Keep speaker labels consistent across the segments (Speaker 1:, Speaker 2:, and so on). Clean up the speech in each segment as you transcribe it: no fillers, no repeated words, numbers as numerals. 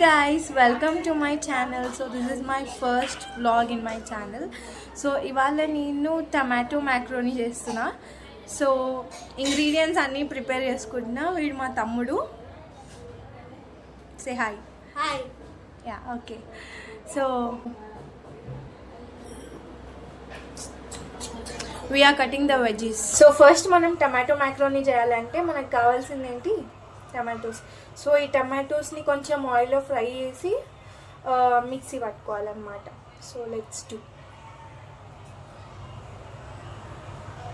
Speaker 1: guys, welcome to my channel. So this is my first vlog in my channel. So ఇవాళ నేను tomato macaroni చేస్తున్నా. So ingredients అన్నీ prepare చేసుకుంటున్నా. వీడు మా తమ్ముడు. Say hi.
Speaker 2: Hi.
Speaker 1: Yeah okay. So we are cutting the veggies. So first మనం tomato macaroni చేయాలంటే మనకు కావాల్సింది ఏంటి? టమాటోస్. సో ఈ టమాటోస్ని కొంచెం ఆయిల్లో ఫ్రై చేసి మిక్సీ పట్టుకోవాలన్నమాట. So let's do.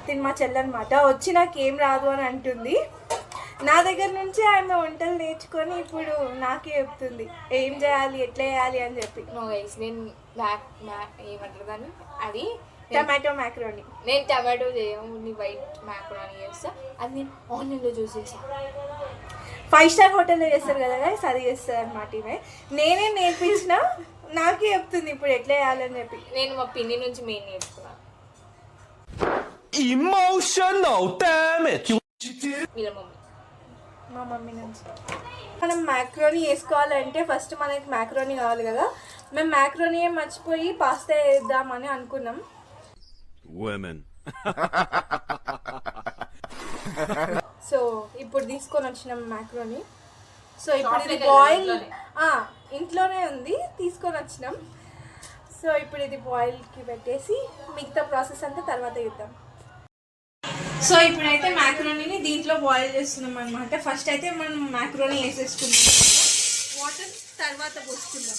Speaker 1: తిని మా చెల్లెనమాట వచ్చి నాకు ఏం రాదు అని అంటుంది. నా దగ్గర నుంచి ఆమె వంటలు నేర్చుకొని ఇప్పుడు నాకే చెప్తుంది ఏం చేయాలి, ఎట్లా చేయాలి అని చెప్పి.
Speaker 2: నేను ఏమంటారు దాన్ని, అది
Speaker 1: టమాటో మ్యాక్రోనీ.
Speaker 2: నేను టమాటో చేయను, వైట్ మ్యాక్రోనీ చేస్తా. అది నేను ఆన్లైన్లో చూసేసా.
Speaker 1: 5 స్టార్ హోటల్లో చేస్తారు కదా గైస్, అది చేస్తారు అనమాట. ఇవే నేనే నేర్పించిన, నాకే చెప్తుంది ఇప్పుడు ఎట్లా చేయాలని చెప్పి.
Speaker 2: నేను మా పిన్ని నుంచి మెయిన్ నేర్చుకున్నాను.
Speaker 3: Emotional damage.
Speaker 2: వీళ్ళ మమ్మీ,
Speaker 1: మా మమ్మీ నుంచి. మనం మ్యాక్రోనీ వేసుకోవాలంటే ఫస్ట్ మనకి మ్యాక్రోనీ కావాలి కదా. మేము మ్యాక్రోనీ మర్చిపోయి పాస్తా వేద్దామని అనుకున్నాం.
Speaker 3: Women.
Speaker 1: సో ఇప్పుడు తీసుకొని వచ్చినాం మ్యాక్రోనీ. సో ఇప్పుడు ఇది బాయిల్ ఇంట్లోనే ఉంది, తీసుకొని వచ్చినాం. సో ఇప్పుడు ఇది బాయిల్కి పెట్టేసి మిగతా ప్రాసెస్ అంతా తర్వాత చేద్దాం. సో ఇప్పుడైతే మ్యాక్రోనీని దీంట్లో బాయిల్ చేస్తున్నాం అనమాట. ఫస్ట్ అయితే మనం మ్యాక్రోనీ వేసేసుకుంటాం, వాటర్ తర్వాత పోసుకుందాం.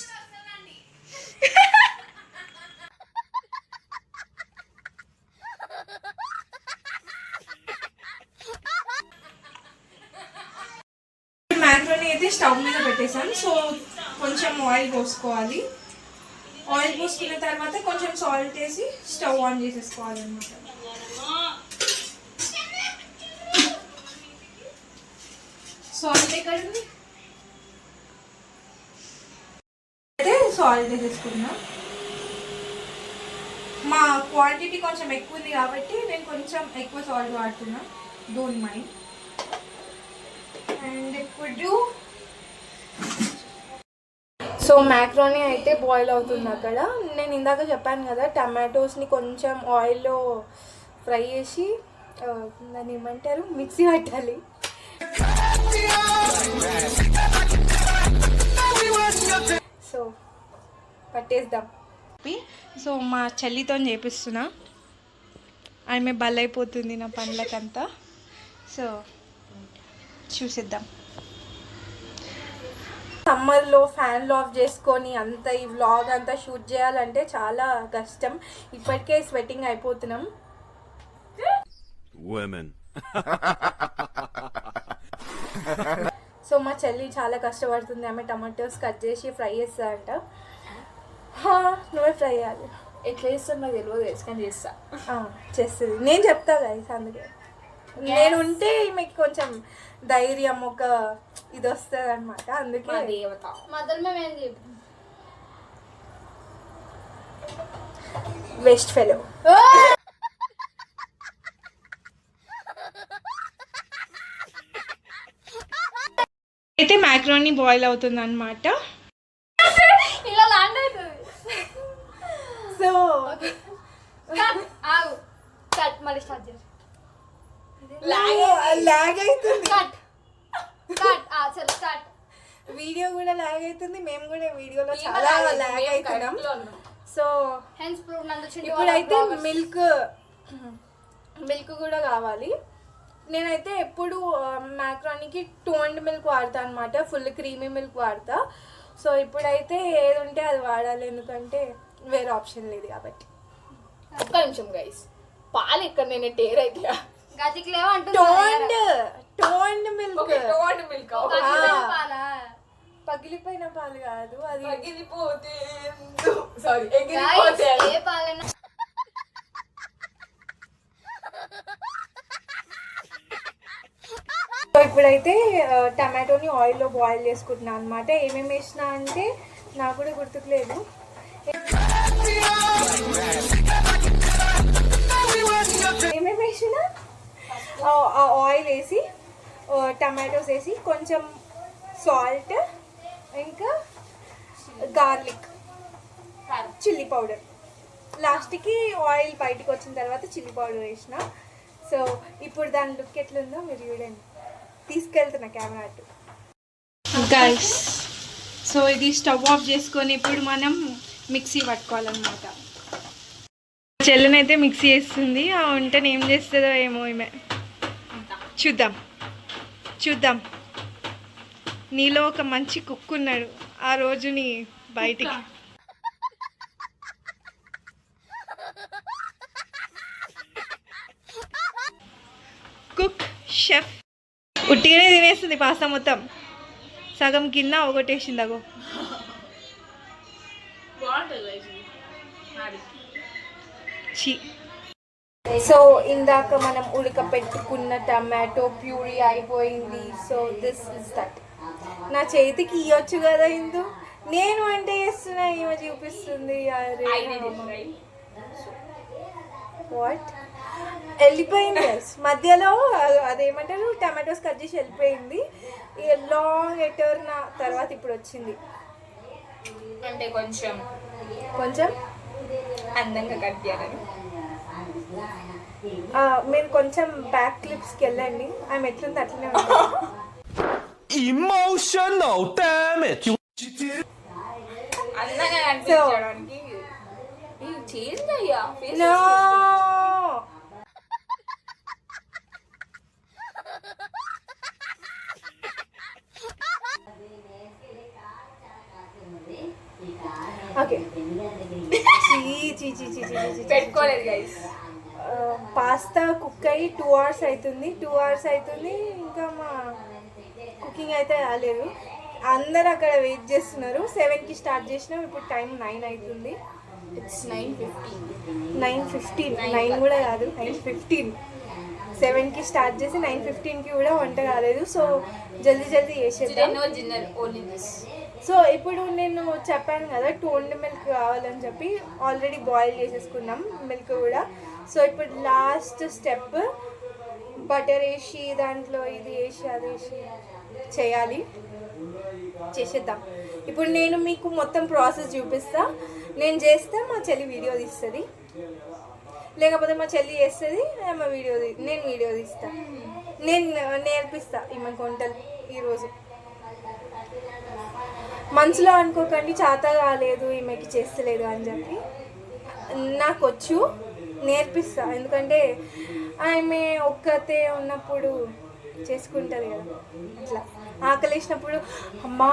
Speaker 1: మ్యాక్రోనీ అయితే స్టవ్ మీద పెట్టేసాం. సో కొంచెం ఆయిల్ పోసుకోవాలి. ఆయిల్ పోసుకున్న తర్వాత కొంచెం సాల్ట్ వేసి స్టవ్ ఆన్ చేసేసుకోవాలి అనమాట. సాల్ట్ ఎక్కడుంది? అయితే సాల్ట్ వేసేసుకున్నా. మా క్వాంటిటీ కొంచెం ఎక్కువ ఉంది కాబట్టి నేను కొంచెం ఎక్కువ సాల్ట్ వాడుతున్నా, డోంట్ మైండ్. అండ్ ఇప్పుడు సో మ్యాక్రోనీ అయితే బాయిల్ అవుతుంది అక్కడ. నేను ఇందాక చెప్పాను కదా టమాటోస్ని కొంచెం ఆయిల్లో ఫ్రై చేసి దాన్ని ఏమంటారు, మిక్సీ పట్టాలి. సో పట్టేద్దాం. సో మా చెల్లితో చేపిస్తున్నా, ఆమె బలైపోతుంది నా పనులకంతా. సో చూసిద్దాం. సమ్మర్లో ఫ్యాన్లు ఆఫ్ చేసుకొని అంత ఈ వ్లాగ్ అంతా షూట్ చేయాలంటే చాలా కష్టం. ఇప్పటికే స్వెట్టింగ్ అయిపోతున్నాం. సో మా చెల్లి చాలా కష్టపడుతుంది. ఆమె టమాటోస్ కట్ చేసి ఫ్రై చేస్తారంట. నువ్వే ఫ్రై చేయాలి.
Speaker 2: ఎట్లా చేస్తాను నాకు తెలియదు, వేసుకొని చేస్తా.
Speaker 1: చేస్తుంది, నేను చెప్తా గైస్. అందుకే నేను ఉంటే మీకు కొంచెం ధైర్యం, ఒక ఇది వస్తుంది అనమాట. అందుకే వేస్ట్ ఫెలో. అయితే మ్యాక్రోనీ బాయిల్ అవుతుంది అనమాట. సో
Speaker 2: మళ్ళీ స్టార్ట్ చేసి
Speaker 1: లాగ్ అవుతుంది,
Speaker 2: స్టార్ట్.
Speaker 1: వీడియో కూడా లాగ్ అవుతుంది, మేము కూడా వీడియోలో చాలా లాగ్ అవుతున్నాం. సో ఇప్పుడైతే మిల్క్ కూడా కావాలి. నేనైతే ఎప్పుడు మ్యాక్రోనీకి టోన్డ్ మిల్క్ వాడతా అనమాట, ఫుల్ క్రీమీ మిల్క్ వాడతా. సో ఇప్పుడైతే ఏది ఉంటే అది వాడాలి, ఎందుకంటే వేరే ఆప్షన్ లేదు కాబట్టి.
Speaker 2: ఒక్క నిమిషం గైస్, పాలు ఇక్కడ నేను టేర్ అయితే
Speaker 1: టోన్డ్ మిల్క్. పగిలిపోయిన పాలు కాదు, అది
Speaker 2: పగిలిపోతే
Speaker 1: ఇప్పుడైతే టమాటోని ఆయిల్లో బాయిల్ చేసుకుంటున్నా అనమాట. ఏమేమి వేసినా అంటే నాకు కూడా గుర్తుకులేదు. ఏమేమి వేసినా ఆయిల్ వేసి టమాటోస్ వేసి కొంచెం సాల్ట్ ఇంకా గార్లిక్, చిల్లీ పౌడర్. లాస్ట్కి ఆయిల్ బయటకు వచ్చిన తర్వాత చిల్లీ పౌడర్ వేసిన. సో ఇప్పుడు దాని లుక్ ఎట్లుందో మీరు చూడండి. తీసుకెళ్తున్నా కెమెరా అటు. గైస్, సో ఇది స్టవ్ ఆఫ్ చేసుకొని ఇప్పుడు మనం మిక్సీ పట్టుకోవాలన్నమాట. చెల్లెనైతే మిక్సీ వేస్తుంది. ఆ వంటని ఏం చేస్తుందో ఏమో ఈమె. చూద్దాం చూద్దాం. నీలో ఒక మంచి కుక్ ఉన్నాడు, ఆ రోజుని బయటికి. కుక్ షెఫ్ ఉట్టిగానే తినేస్తుంది పాస్తా మొత్తం. సగం కింద ఒకటేసింది అగో. సో ఇందాక మనం ఉడకపెట్టుకున్న టమాటో ప్యూరీ అయిపోయింది. So this is that. నా చేతికి ఇవ్వచ్చు కదా ఇందు, నేను అంటే చేస్తున్నా, ఏమో చూపిస్తుంది. వాట్ వెళ్ళిపోయింది మధ్యలో, అదేమంటారు టమాటోస్ కట్ చేసి వెళ్ళిపోయింది. లాంగ్ ఎటర్న్ తర్వాత ఇప్పుడు వచ్చింది.
Speaker 2: అంటే కొంచెం
Speaker 1: కొంచెం
Speaker 2: అందంగా కట్ చేయాలని.
Speaker 1: మీరు కొంచెం బ్యాక్ క్లిప్స్కి వెళ్ళండి. ఆమె ఎట్లుంది అట్లనే ఉంటుంది.
Speaker 3: Emotional damage.
Speaker 2: అందంగా కనిపించడానికి చేసిందయ్యా.
Speaker 1: No. ఓకే,
Speaker 2: పెట్టుకోలేదు గైస్.
Speaker 1: పాస్తా కుక్ అయ్యి 2 hours అవుతుంది. 2 hours అవుతుంది, ఇంకా మా కుకింగ్ అయితే రాలేదు. అందరు అక్కడ వెయిట్ చేస్తున్నారు. 7కి స్టార్ట్ చేసినాం, ఇప్పుడు టైం 9 అవుతుంది.
Speaker 2: ఇట్స్ 9:15.
Speaker 1: 9:15, 9 కూడా కాదు, 9:15. 7కి స్టార్ట్ చేసి 9:15కి కూడా వంట కాలేదు. సో జల్దీ చేసేద్దాం. సో ఇప్పుడు నేను చెప్పాను కదా టోన్డ్ మిల్క్ కావాలని చెప్పి, ఆల్రెడీ బాయిల్ చేసేసుకున్నాం మిల్క్ కూడా. సో ఇప్పుడు లాస్ట్ స్టెప్ బటర్ వేసి దాంట్లో ఇది వేసి అది వేసి చేయాలి. చేసేద్దాం. ఇప్పుడు నేను మీకు మొత్తం ప్రాసెస్ చూపిస్తా. నేను చేస్తే మా చెల్లి వీడియో తీస్తుంది, లేకపోతే మా చెల్లి చేస్తుంది, నేను వీడియో తీస్తా. నేను నేర్పిస్తా ఈమె వంటలు ఈరోజు. మనసులో అనుకోకండి చేత కాలేదు ఈమెకి చేస్తలేదు అని చెప్పి. నాకు వచ్చు, నేర్పిస్తా. ఎందుకంటే ఆమె ఒక్కతే ఉన్నప్పుడు చేసుకుంటుంది కదా, అట్లా ఆకలి వేసినప్పుడు అమ్మా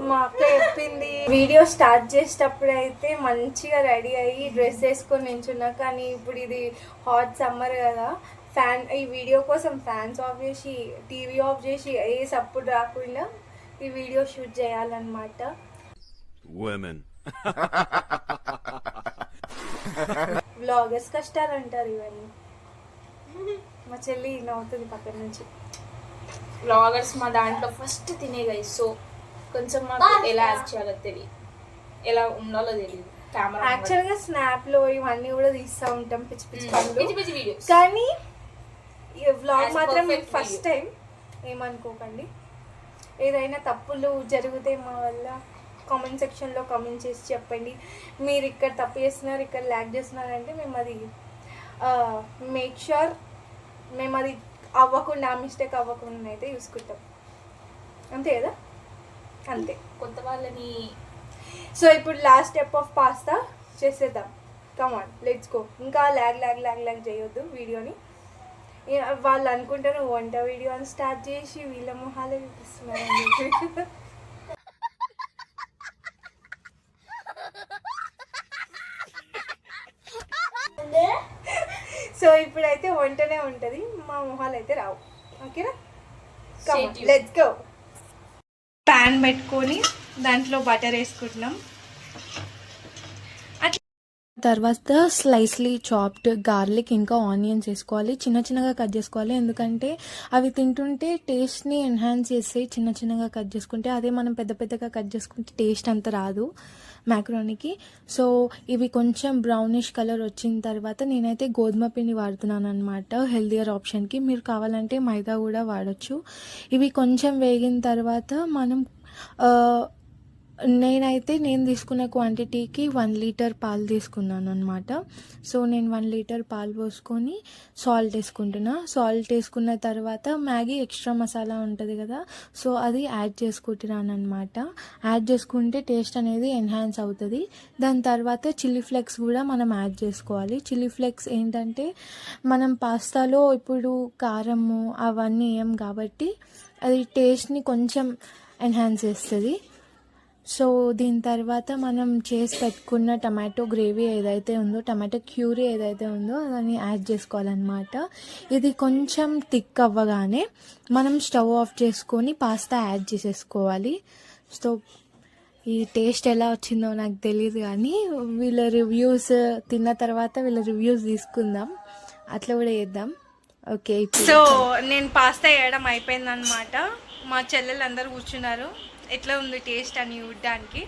Speaker 1: మా అక్క చెప్పింది. వీడియో స్టార్ట్ చేసేటప్పుడు అయితే మంచిగా రెడీ అయ్యి డ్రెస్ వేసుకొని నించున్నా. కానీ ఇప్పుడు ఇది హాట్ సమ్మర్ కదా, ఈ వీడియో కోసం ఫ్యాన్స్ ఆఫ్ చేసి టీవీ ఆఫ్ చేసి ఏ సప్పుడు రాకుండా ఈ వీడియో షూట్ చేయాలన్నమాట. వ్లాగర్స్ కష్టాలు అంటారు ఇవన్నీ. మా చెల్లి నవ్వుతుంది పక్కన నుంచి.
Speaker 2: వ్లాగర్స్ మా దాంట్లో ఫస్ట్ తినే గైస్. సో కొంచెం మాకు ఎలా యాక్ట్ చేయాలో తెలియదు, ఎలా ఉండాలో తెలియదు.
Speaker 1: యాక్చువల్గా స్నాప్లో ఇవన్నీ కూడా తీస్తూ ఉంటాం, పిచ్చి పిచ్చి
Speaker 2: వీడియోస్.
Speaker 1: కానీ వ్లాగ్ మాత్రం ఫస్ట్ టైం. ఏమనుకోకండి, ఏదైనా తప్పులు జరిగితే మా వల్ల కామెంట్ సెక్షన్లో కామెంట్ చేసి చెప్పండి. మీరు ఇక్కడ తప్పు చేస్తున్నారు, ఇక్కడ ల్యాక్ చేస్తున్నారంటే మేము అది మేక్ ష్యూర్ మేము అది అవ్వకుండా, మిస్టేక్ అవ్వకుండా అయితే చూసుకుంటాం. అంతే కదా, అంతే.
Speaker 2: కొత్త వాళ్ళని.
Speaker 1: సో ఇప్పుడు లాస్ట్ స్టెప్ ఆఫ్ పాస్తా చేసేద్దాం. Come on let's go. ఇంకా ల్యాగ్ చేయొద్దు వీడియోని. వాళ్ళు అనుకుంటారు వంట వీడియో అని స్టార్ట్ చేసి వీళ్ళ మొహాలే చూపిస్తున్నారు. సో ఇప్పుడైతే వంటనే ఉంటుంది, మా మొహాలు అయితే రావు. ఓకేనా, లెట్స్ గో. ప్యాన్ పెట్టుకొని దాంట్లో బటర్ వేసుకుంటున్నాం.
Speaker 4: తర్వాత స్లైస్లీ చాప్డ్ గార్లిక్ ఇంకా ఆనియన్స్ వేసుకోవాలి. చిన్నగా కట్ చేసుకోవాలి, ఎందుకంటే అవి తింటుంటే టేస్ట్ని ఎన్హాన్స్ చేస్తాయి. చిన్నగా కట్ చేసుకుంటే, అదే మనం పెద్దగా కట్ చేసుకుంటే టేస్ట్ అంత రాదు మ్యాక్రోనీకి. సో ఇవి కొంచెం బ్రౌనిష్ కలర్ వచ్చిన తర్వాత నేనైతే గోధుమ పిండి వాడుతున్నాను అనమాట, హెల్దియర్ ఆప్షన్కి. మీరు కావాలంటే మైదా కూడా వాడచ్చు. ఇవి కొంచెం వేగిన తర్వాత మనం నేను తీసుకున్న క్వాంటిటీకి 1 లీటర్ పాలు తీసుకున్నాను అనమాట. సో నేను 1 లీటర్ పాలు పోసుకొని సాల్ట్ వేసుకుంటున్నా. సాల్ట్ వేసుకున్న తర్వాత మ్యాగీ ఎక్స్ట్రా మసాలా ఉంటుంది కదా, సో అది యాడ్ చేసుకుంటున్నాను అనమాట. యాడ్ చేసుకుంటే టేస్ట్ అనేది ఎన్హాన్స్ అవుతుంది. దాని తర్వాత చిల్లీ ఫ్లేక్స్ కూడా మనం యాడ్ చేసుకోవాలి. చిల్లీ ఫ్లేక్స్ ఏంటంటే మనం పాస్తాలో ఇప్పుడు కారము అవన్నీ వేయం కాబట్టి అది టేస్ట్ని కొంచెం ఎన్హాన్స్ చేస్తుంది. సో దీని తర్వాత మనం చేసి పెట్టుకున్న టమాటో గ్రేవీ ఏదైతే ఉందో, టమాటో క్యూరీ ఏదైతే ఉందో దాన్ని యాడ్ చేసుకోవాలన్నమాట. ఇది కొంచెం థిక్ అవ్వగానే మనం స్టవ్ ఆఫ్ చేసుకొని పాస్తా యాడ్ చేసేసుకోవాలి. సో ఈ టేస్ట్ ఎలా వచ్చిందో నాకు తెలియదు, కానీ వీళ్ళ రివ్యూస్ తిన్న తర్వాత వీళ్ళ రివ్యూస్ తీసుకుందాం, అట్లా కూడా చేద్దాం. ఓకే,
Speaker 1: సో నేను పాస్తా వేయడం అయిపోయిందనమాట. మా చెల్లెలు అందరూ కూర్చున్నారు ఎట్లా ఉంది టేస్ట్ అని చూడడానికి.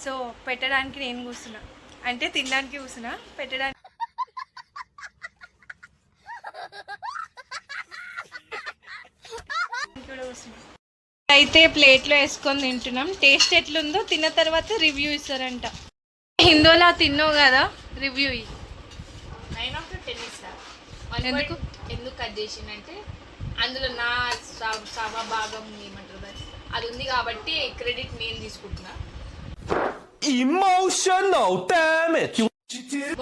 Speaker 1: సో పెట్టడానికి నేను కూర్చున్నా, అంటే తినడానికి కూర్చున్నా, పెట్టడానికి కూడా కూర్చున్నా. అయితే ప్లేట్లో వేసుకొని తింటున్నాం. టేస్ట్ ఎట్లుందో తిన్న తర్వాత రివ్యూ ఇస్తారంట. హిందోలా తిన్నావు కదా, రివ్యూ
Speaker 2: 9/10 ఇస్తా.
Speaker 1: ఎందుకు?
Speaker 2: ఎందుకు కట్ చేసిందంటే అందులో నా భాగం ఏమంటారు అది ఉంది కాబట్టి క్రెడిట్ నేను తీసుకుంటున్నా.
Speaker 3: Emotional damage.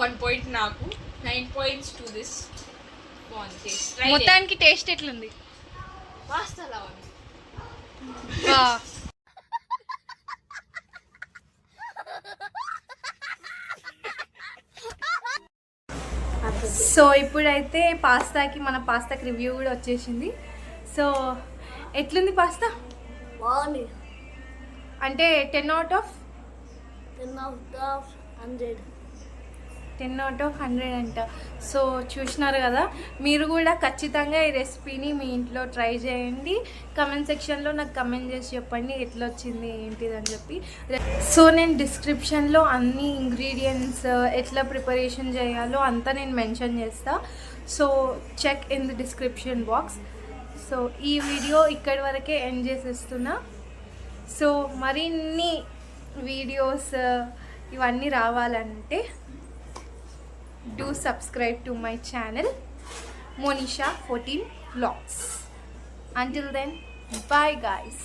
Speaker 2: 1 point నాకు, 9 points to this.
Speaker 1: మొత్తానికి టేస్ట్ ఎట్లుంది?
Speaker 2: పాస్తా లా ఉంది.
Speaker 1: సో ఇప్పుడైతే మన పాస్తాకి రివ్యూ కూడా వచ్చేసింది. సో ఎట్లుంది పాస్తా?
Speaker 5: బాగుంది.
Speaker 1: అంటే 10 out of
Speaker 5: 100.
Speaker 1: 10 out of 100 అంట. సో చూసినారు కదా, మీరు కూడా ఖచ్చితంగా ఈ రెసిపీని మీ ఇంట్లో ట్రై చేయండి. కమెంట్ సెక్షన్లో నాకు కమెంట్ చేసి చెప్పండి ఎట్లా వచ్చింది ఏంటిది అని చెప్పి. సో నేను డిస్క్రిప్షన్లో అన్ని ఇంగ్రీడియంట్స్ ఎట్లా ప్రిపరేషన్ చేయాలో అంతా నేను మెన్షన్ చేస్తా. So check in the description box. So ఈ వీడియో ఇక్కడి వరకే ఎండ్ చేసేస్తున్నా. సో మరిన్ని వీడియోస్ ఇవన్నీ రావాలంటే do subscribe to my channel Monisha 14 Vlogs. Until then, bye guys.